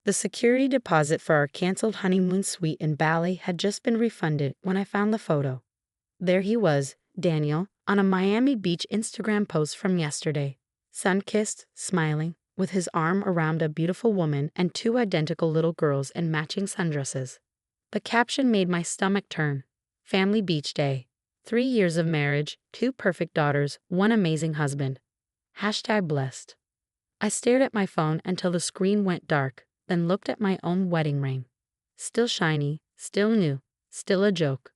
The security deposit for our canceled honeymoon suite in Bali had just been refunded when I found the photo. There he was, Daniel, on a Miami Beach Instagram post from yesterday. Sun-kissed, smiling, with his arm around a beautiful woman and two identical little girls in matching sundresses. The caption made my stomach turn. Family Beach Day. 3 years of marriage, 2 perfect daughters, 1 amazing husband. #blessed. I stared at my phone until the screen went dark, then looked at my own wedding ring. Still shiny, still new, still a joke.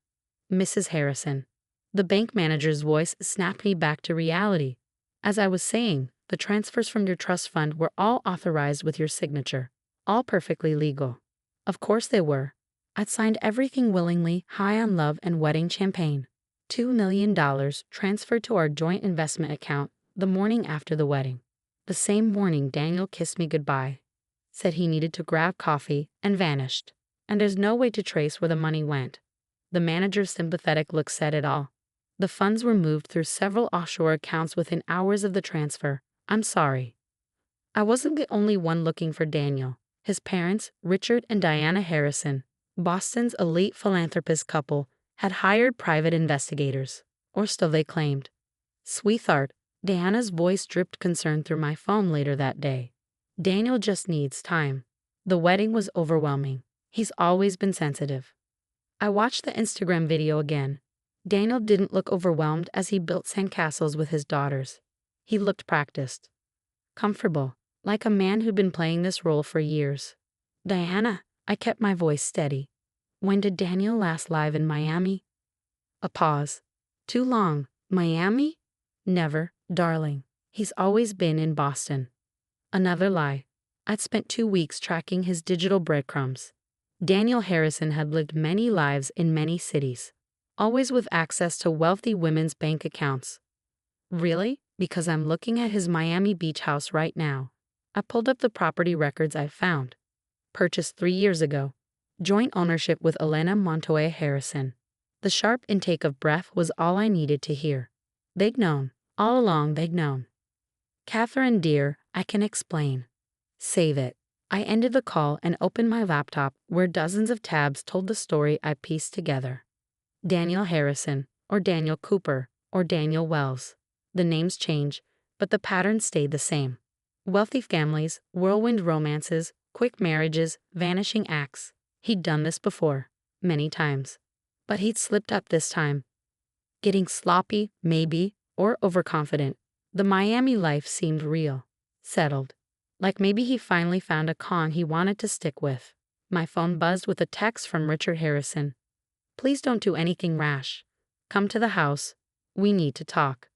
Mrs. Harrison. The bank manager's voice snapped me back to reality. As I was saying, the transfers from your trust fund were all authorized with your signature. All perfectly legal. Of course they were. I'd signed everything willingly, high on love and wedding champagne. $2 million transferred to our joint investment account the morning after the wedding. The same morning Daniel kissed me goodbye, said he needed to grab coffee, and vanished. And there's no way to trace where the money went. The manager's sympathetic look said it all. The funds were moved through several offshore accounts within hours of the transfer. I'm sorry. I wasn't the only one looking for Daniel. His parents, Richard and Diana Harrison, Boston's elite philanthropist couple, had hired private investigators, or so they claimed. Sweetheart, Diana's voice dripped concern through my phone later that day. Daniel just needs time. The wedding was overwhelming. He's always been sensitive. I watched the Instagram video again. Daniel didn't look overwhelmed as he built sandcastles with his daughters. He looked practiced. Comfortable, like a man who'd been playing this role for years. Diana, I kept my voice steady. When did Daniel last live in Miami? A pause. Too long. Miami? Never, darling. He's always been in Boston. Another lie. I'd spent 2 weeks tracking his digital breadcrumbs. Daniel Harrison had lived many lives in many cities, always with access to wealthy women's bank accounts. Really? Because I'm looking at his Miami Beach house right now. I pulled up the property records I found. Purchased 3 years ago. Joint ownership with Elena Montoya Harrison. The sharp intake of breath was all I needed to hear. They'd known. All along they'd known. Catherine dear, I can explain. Save it. I ended the call and opened my laptop where dozens of tabs told the story I pieced together. Daniel Harrison, or Daniel Cooper, or Daniel Wells. The names change, but the pattern stayed the same. Wealthy families, whirlwind romances, quick marriages, vanishing acts. He'd done this before, many times. But he'd slipped up this time. Getting sloppy, maybe, or overconfident. The Miami life seemed real, settled. Like maybe he finally found a con he wanted to stick with. My phone buzzed with a text from Richard Harrison. Please don't do anything rash. Come to the house. We need to talk.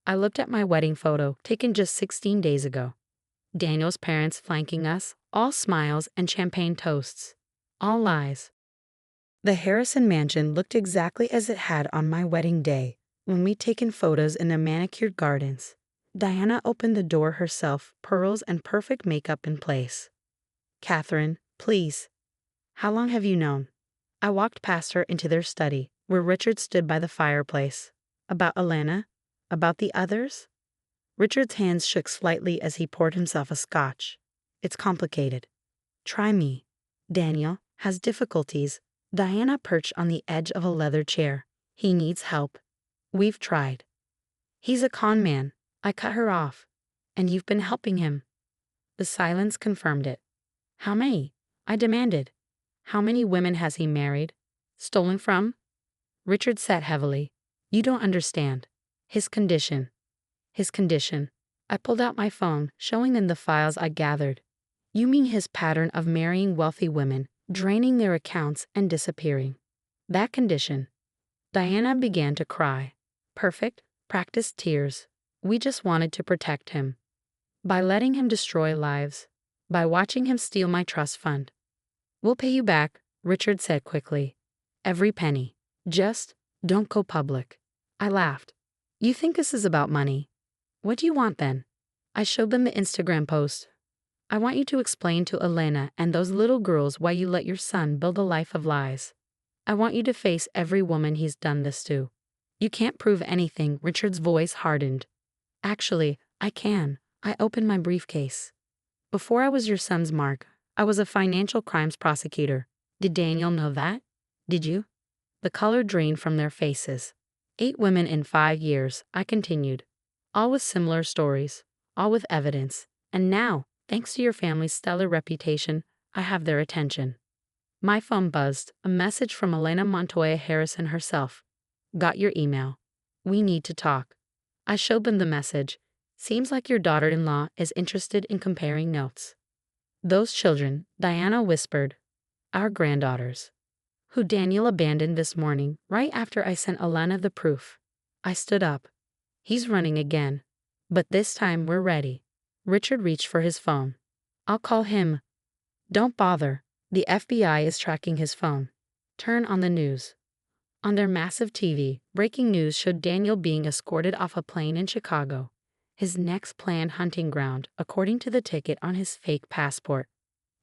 I looked at my wedding photo, taken just 16 days ago. Daniel's parents flanking us, all smiles and champagne toasts. All lies. The Harrison mansion looked exactly as it had on my wedding day, when we'd taken photos in the manicured gardens. Diana opened the door herself, pearls and perfect makeup in place. Catherine, please. How long have you known? I walked past her into their study, where Richard stood by the fireplace. About Elena? About the others? Richard's hands shook slightly as he poured himself a scotch. It's complicated. Try me. Daniel has difficulties. Diana perched on the edge of a leather chair. He needs help. We've tried. He's a con man. I cut her off. And you've been helping him. The silence confirmed it. How many? I demanded. How many women has he married? Stolen from? Richard sat heavily. You don't understand. His condition. His condition. I pulled out my phone, showing them the files I gathered. You mean his pattern of marrying wealthy women, draining their accounts and disappearing. That condition. Diana began to cry. Perfect, practiced tears. We just wanted to protect him. By letting him destroy lives. By watching him steal my trust fund. We'll pay you back, Richard said quickly. Every penny. Just don't go public. I laughed. You think this is about money? What do you want then? I showed them the Instagram post. I want you to explain to Elena and those little girls why you let your son build a life of lies. I want you to face every woman he's done this to. You can't prove anything, Richard's voice hardened. Actually, I can. I opened my briefcase. Before I was your son's mark, I was a financial crimes prosecutor. Did Daniel know that? Did you? The color drained from their faces. 8 women in 5 years, I continued. All with similar stories, all with evidence. And now, thanks to your family's stellar reputation, I have their attention. My phone buzzed, a message from Elena Montoya Harrison herself. Got your email. We need to talk. I showed them the message. Seems like your daughter-in-law is interested in comparing notes. Those children, Diana whispered. Our granddaughters. Who Daniel abandoned this morning, right after I sent Elena the proof. I stood up. He's running again. But this time we're ready. Richard reached for his phone. I'll call him. Don't bother. The FBI is tracking his phone. Turn on the news. On their massive TV, breaking news showed Daniel being escorted off a plane in Chicago. His next planned hunting ground, according to the ticket on his fake passport.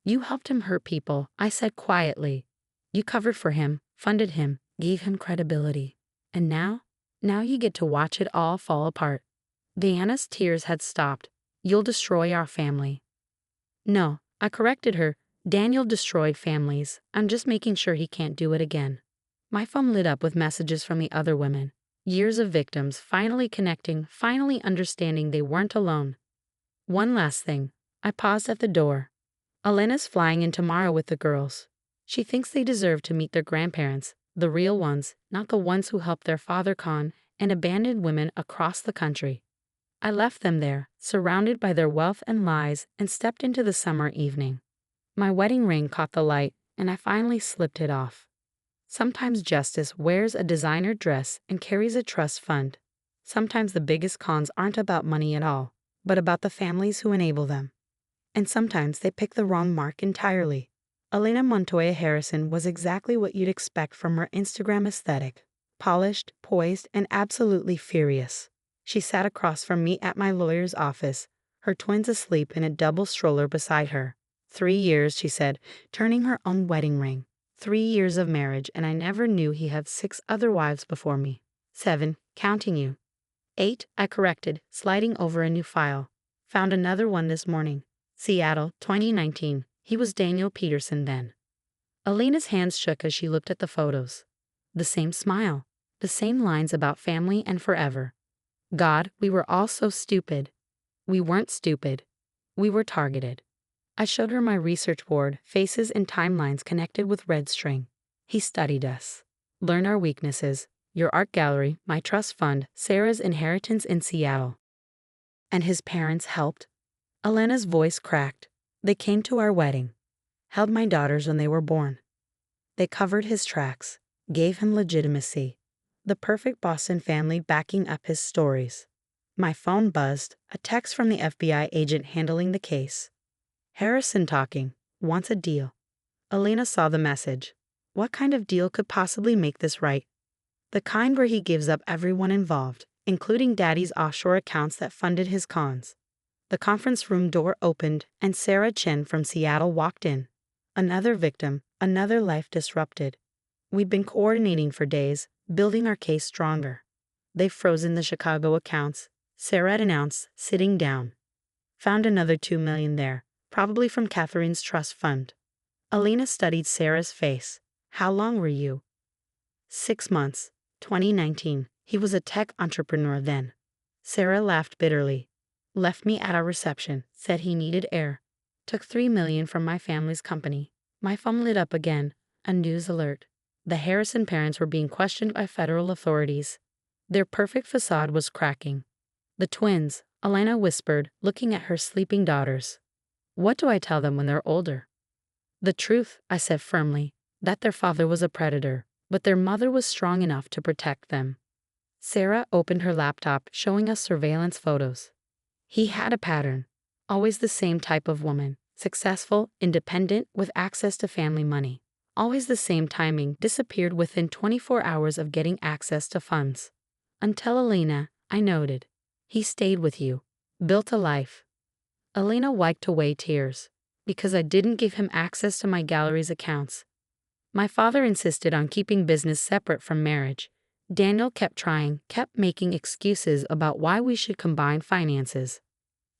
You helped him hurt people, I said quietly. You covered for him, funded him, gave him credibility. And now you get to watch it all fall apart. Diana's tears had stopped. You'll destroy our family. No, I corrected her. Daniel destroyed families. I'm just making sure he can't do it again. My phone lit up with messages from the other women. Years of victims finally connecting, finally understanding they weren't alone. One last thing. I paused at the door. Elena's flying in tomorrow with the girls. She thinks they deserve to meet their grandparents, the real ones, not the ones who helped their father con and abandoned women across the country. I left them there, surrounded by their wealth and lies, and stepped into the summer evening. My wedding ring caught the light, and I finally slipped it off. Sometimes justice wears a designer dress and carries a trust fund. Sometimes the biggest cons aren't about money at all, but about the families who enable them. And sometimes they pick the wrong mark entirely. Elena Montoya Harrison was exactly what you'd expect from her Instagram aesthetic. Polished, poised, and absolutely furious. She sat across from me at my lawyer's office, her twins asleep in a double stroller beside her. 3 years, she said, turning her own wedding ring. 3 years of marriage, and I never knew he had 6 other wives before me. 7, counting you. 8, I corrected, sliding over a new file. Found another one this morning. Seattle, 2019. He was Daniel Peterson then. Elena's hands shook as she looked at the photos. The same smile. The same lines about family and forever. God, we were all so stupid. We weren't stupid. We were targeted. I showed her my research board, faces and timelines connected with red string. He studied us. Learned our weaknesses. Your art gallery, my trust fund, Sarah's inheritance in Seattle. And his parents helped? Elena's voice cracked. They came to our wedding. Held my daughters when they were born. They covered his tracks. Gave him legitimacy. The perfect Boston family backing up his stories. My phone buzzed, a text from the FBI agent handling the case. Harrison talking, wants a deal. Elena saw the message. What kind of deal could possibly make this right? The kind where he gives up everyone involved, including Daddy's offshore accounts that funded his cons. The conference room door opened and Sarah Chen from Seattle walked in. Another victim, another life disrupted. We'd been coordinating for days, building our case stronger. They've frozen the Chicago accounts, Sarah announced, sitting down. Found another $2 million there, probably from Catherine's trust fund. Elena studied Sarah's face. How long were you? 6 months, 2019. He was a tech entrepreneur then. Sarah laughed bitterly. Left me at our reception, said he needed air. Took $3 million from my family's company. My phone lit up again, a news alert. The Harrison parents were being questioned by federal authorities. Their perfect facade was cracking. The twins, Elena whispered, looking at her sleeping daughters. What do I tell them when they're older? The truth, I said firmly, that their father was a predator, but their mother was strong enough to protect them. Sarah opened her laptop, showing us surveillance photos. He had a pattern. Always the same type of woman, successful, independent, with access to family money. Always the same timing, disappeared within 24 hours of getting access to funds. Until Elena, I noted. He stayed with you. Built a life. Elena wiped away tears. Because I didn't give him access to my gallery's accounts. My father insisted on keeping business separate from marriage. Daniel kept trying, kept making excuses about why we should combine finances.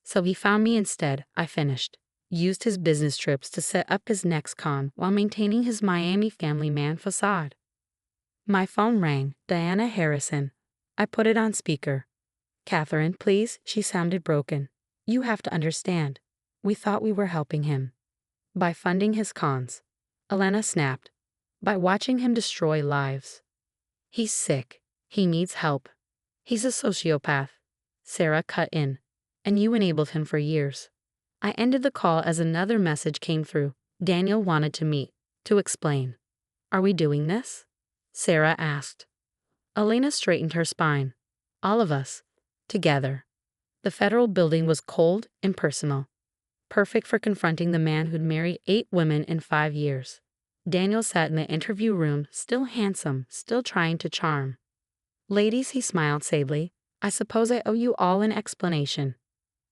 So he found me instead, I finished. used his business trips to set up his next con while maintaining his Miami family man facade. My phone rang. Diana Harrison. I put it on speaker. Catherine, please, she sounded broken. You have to understand. We thought we were helping him. By funding his cons. Elena snapped. By watching him destroy lives. He's sick. He needs help. He's a sociopath. Sarah cut in. And you enabled him for years. I ended the call as another message came through. Daniel wanted to meet, to explain. Are we doing this? Sarah asked. Elena straightened her spine. All of us. Together. The federal building was cold, impersonal. Perfect for confronting the man who'd married 8 women in 5 years. Daniel sat in the interview room, still handsome, still trying to charm. Ladies, he smiled sadly, I suppose I owe you all an explanation.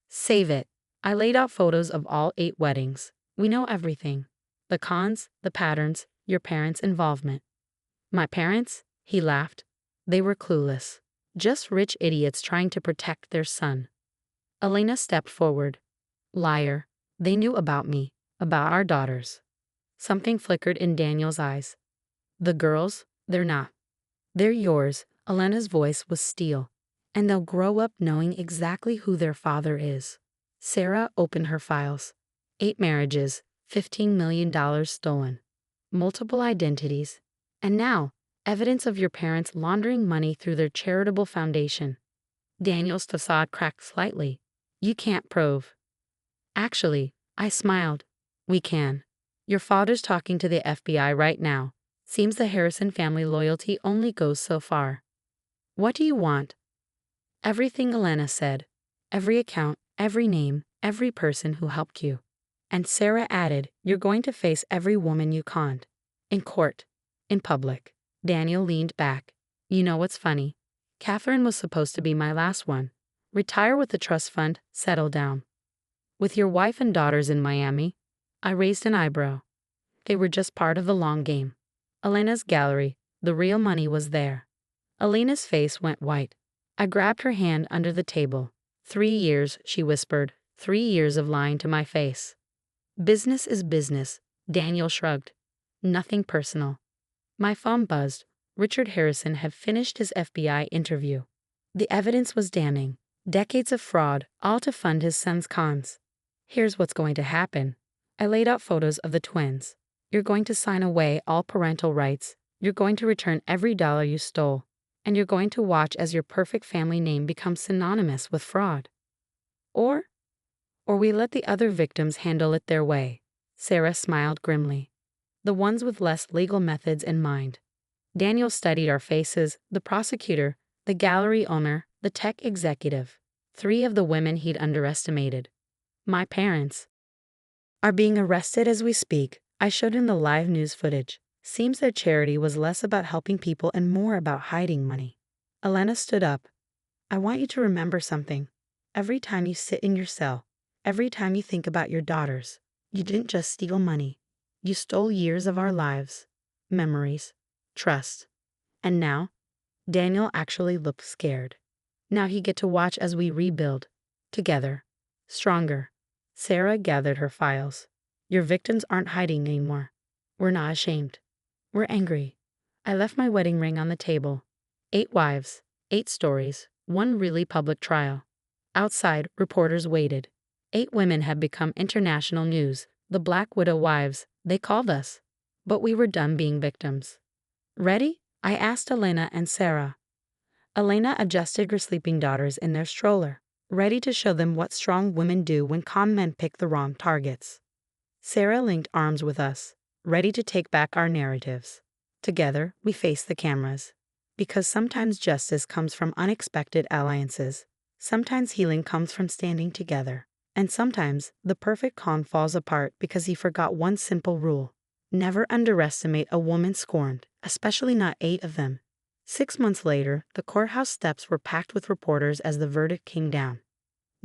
Save it. I laid out photos of all 8 weddings. We know everything. The cons, the patterns, your parents' involvement. My parents? He laughed. They were clueless. Just rich idiots trying to protect their son. Elena stepped forward. Liar. They knew about me, about our daughters. Something flickered in Daniel's eyes. The girls, they're not. They're yours. Elena's voice was steel. And they'll grow up knowing exactly who their father is. Sarah opened her files. 8 marriages, $15 million stolen. Multiple identities. And now, evidence of your parents laundering money through their charitable foundation. Daniel's facade cracked slightly. You can't prove. Actually, I smiled. We can. Your father's talking to the FBI right now. Seems the Harrison family loyalty only goes so far. What do you want? Everything, Elena said. Every account, every name, every person who helped you. And Sarah added, you're going to face every woman you conned. In court. In public. Daniel leaned back. You know what's funny? Catherine was supposed to be my last one. Retire with the trust fund, settle down. With your wife and daughters in Miami? I raised an eyebrow. They were just part of the long game. Elena's gallery, the real money was there. Elena's face went white. I grabbed her hand under the table. 3 years, she whispered. 3 years of lying to my face. Business is business, Daniel shrugged. Nothing personal. My phone buzzed. Richard Harrison had finished his FBI interview. The evidence was damning. Decades of fraud, all to fund his son's cons. Here's what's going to happen. I laid out photos of the twins. You're going to sign away all parental rights. You're going to return every dollar you stole. And you're going to watch as your perfect family name becomes synonymous with fraud. Or we let the other victims handle it their way. Sarah smiled grimly. The ones with less legal methods in mind. Daniel studied our faces, the prosecutor, the gallery owner, the tech executive. 3 of the women he'd underestimated. My parents are being arrested as we speak. I showed him the live news footage. Seems their charity was less about helping people and more about hiding money. Elena stood up. I want you to remember something. Every time you sit in your cell, every time you think about your daughters, you didn't just steal money. You stole years of our lives, memories, trust. And now, Daniel actually looked scared. Now he get to watch as we rebuild. Together. Stronger. Sarah gathered her files. Your victims aren't hiding anymore. We're not ashamed. We're angry. I left my wedding ring on the table. 8 wives, 8 stories, 1 really public trial. Outside, reporters waited. 8 women had become international news. The Black Widow wives, they called us. But we were done being victims. Ready? I asked Elena and Sarah. Elena adjusted her sleeping daughters in their stroller, ready to show them what strong women do when con men pick the wrong targets. Sarah linked arms with us, ready to take back our narratives. Together, we faced the cameras. Because sometimes justice comes from unexpected alliances. Sometimes healing comes from standing together. And sometimes, the perfect con falls apart because he forgot one simple rule. Never underestimate a woman scorned, especially not 8 of them. 6 months later, the courthouse steps were packed with reporters as the verdict came down.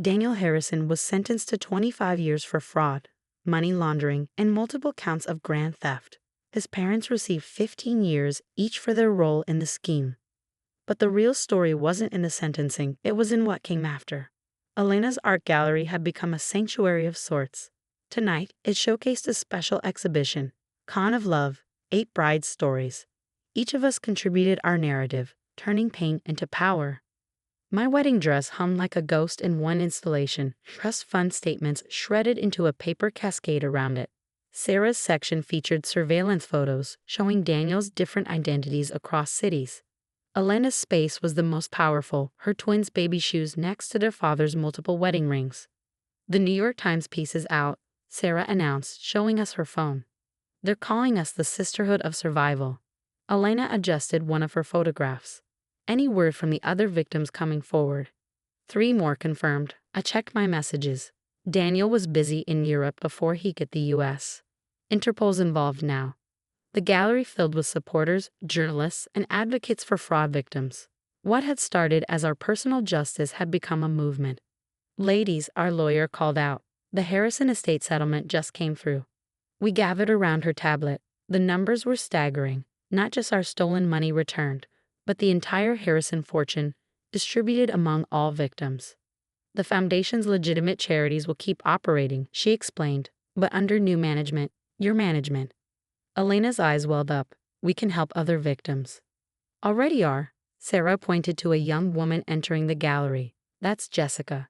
Daniel Harrison was sentenced to 25 years for fraud, money laundering, and multiple counts of grand theft. His parents received 15 years each for their role in the scheme. But the real story wasn't in the sentencing, it was in what came after. Elena's art gallery had become a sanctuary of sorts. Tonight, it showcased a special exhibition, Con of Love, 8 Brides Stories. Each of us contributed our narrative, turning pain into power. My wedding dress hummed like a ghost in one installation, trust fund statements shredded into a paper cascade around it. Sarah's section featured surveillance photos showing Daniel's different identities across cities. Elena's space was the most powerful, her twins' baby shoes next to their father's multiple wedding rings. The New York Times piece is out, Sarah announced, showing us her phone. They're calling us the Sisterhood of Survival. Elena adjusted one of her photographs. Any word from the other victims coming forward? 3 more confirmed. I checked my messages. Daniel was busy in Europe before he hit the US. Interpol's involved now. The gallery filled with supporters, journalists, and advocates for fraud victims. What had started as our personal justice had become a movement. Ladies, our lawyer called out. The Harrison estate settlement just came through. We gathered around her tablet. The numbers were staggering. Not just our stolen money returned, but the entire Harrison fortune, distributed among all victims. The foundation's legitimate charities will keep operating, she explained, but under new management, your management. Elena's eyes welled up. We can help other victims. Already are. Sarah pointed to a young woman entering the gallery. That's Jessica,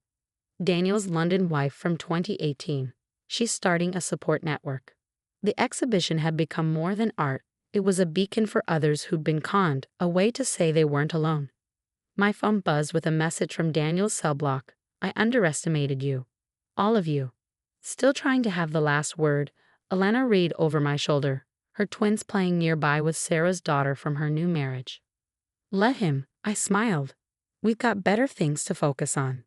Daniel's London wife from 2018. She's starting a support network. The exhibition had become more than art. It was a beacon for others who'd been conned, a way to say they weren't alone. My phone buzzed with a message from Daniel's cell block. I underestimated you. All of you. Still trying to have the last word, Elena read over my shoulder, her twins playing nearby with Sarah's daughter from her new marriage. Let him, I smiled. We've got better things to focus on.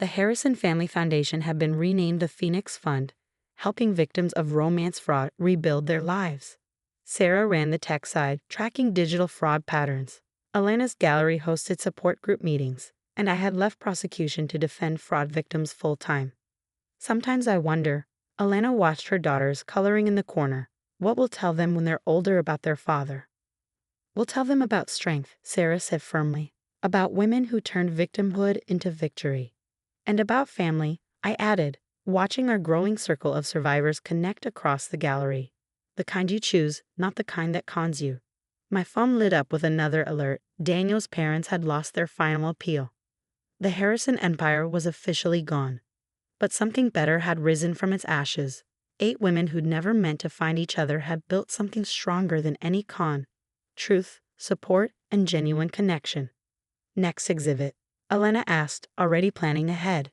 The Harrison Family Foundation had been renamed the Phoenix Fund, helping victims of romance fraud rebuild their lives. Sarah ran the tech side, tracking digital fraud patterns. Elena's gallery hosted support group meetings, and I had left prosecution to defend fraud victims full-time. Sometimes I wonder, Elena watched her daughters coloring in the corner. What will tell them when they're older about their father? We'll tell them about strength, Sarah said firmly, about women who turned victimhood into victory. And about family, I added, watching our growing circle of survivors connect across the gallery. The kind you choose, not the kind that cons you. My phone lit up with another alert. Daniel's parents had lost their final appeal. The Harrison empire was officially gone. But something better had risen from its ashes. 8 women who'd never meant to find each other had built something stronger than any con. Truth, support, and genuine connection. Next exhibit, Elena asked, already planning ahead.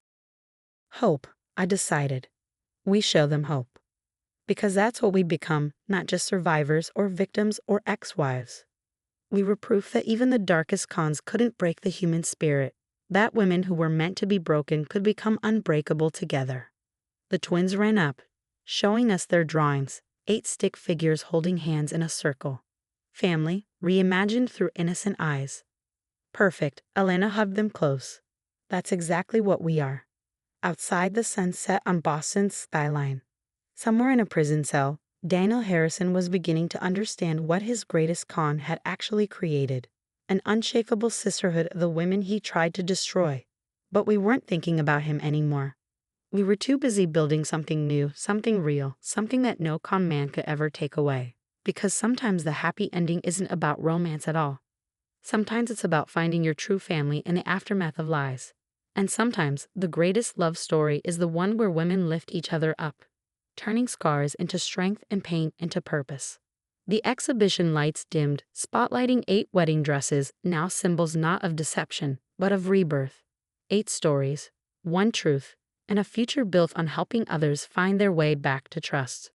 Hope, I decided. We show them hope. Because that's what we become, not just survivors or victims or ex-wives. We were proof that even the darkest cons couldn't break the human spirit, that women who were meant to be broken could become unbreakable together. The twins ran up, showing us their drawings, 8 stick figures holding hands in a circle. Family, reimagined through innocent eyes. Perfect, Elena hugged them close. That's exactly what we are. Outside the sunset on Boston's skyline. Somewhere in a prison cell, Daniel Harrison was beginning to understand what his greatest con had actually created. An unshakable sisterhood of the women he tried to destroy. But we weren't thinking about him anymore. We were too busy building something new, something real, something that no con man could ever take away. Because sometimes the happy ending isn't about romance at all. Sometimes it's about finding your true family in the aftermath of lies. And sometimes the greatest love story is the one where women lift each other up, turning scars into strength and pain into purpose. The exhibition lights dimmed, spotlighting 8 wedding dresses, now symbols not of deception, but of rebirth. 8 stories, 1 truth, and a future built on helping others find their way back to trust.